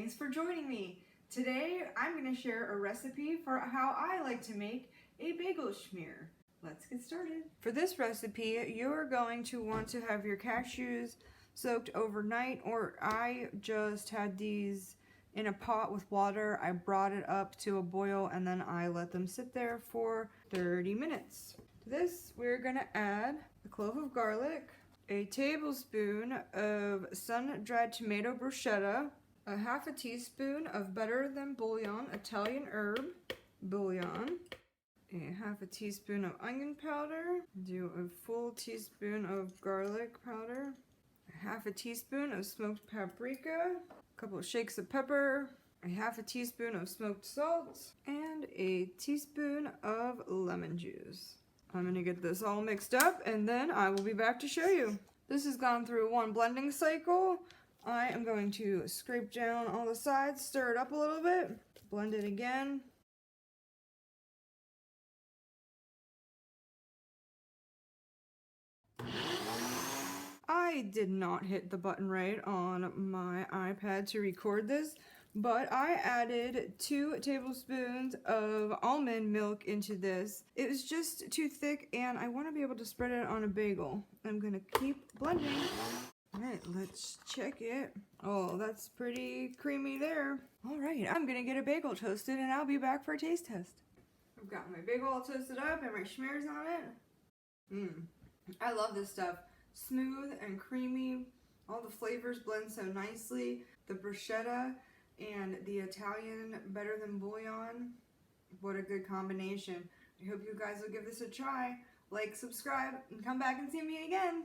Thanks for joining me. Today I'm going to share a recipe for how I like to make a bagel schmear. Let's get started. For this recipe, you're going to want to have your cashews soaked overnight, or I just had these in a pot with water. I brought it up to a boil and then I let them sit there for 30 minutes. To this, we're going to add a clove of garlic, a tablespoon of sun-dried tomato bruschetta, a half a teaspoon of better than Boullion Italian Herb bouillon, a half a teaspoon of onion powder, do a full teaspoon of garlic powder, a half a teaspoon of smoked paprika, a couple of shakes of pepper, a half a teaspoon of smoked salt, and a teaspoon of lemon juice. I'm going to get this all mixed up and then I will be back to show you. This has gone through one blending cycle. I am going to scrape down all the sides, stir it up a little bit, blend it again. I did not hit the button right on my iPad to record this, but I added 2 tablespoons of almond milk into this. It was just too thick and I want to be able to spread it on a bagel. I'm going to keep blending. Alright, let's check it. Oh, that's pretty creamy there. Alright, I'm going to get a bagel toasted and I'll be back for a taste test. I've got my bagel all toasted up and my schmears on it. I love this stuff. Smooth and creamy. All the flavors blend so nicely. The bruschetta and the Italian better than bouillon. What a good combination. I hope you guys will give this a try. Like, subscribe, and come back and see me again.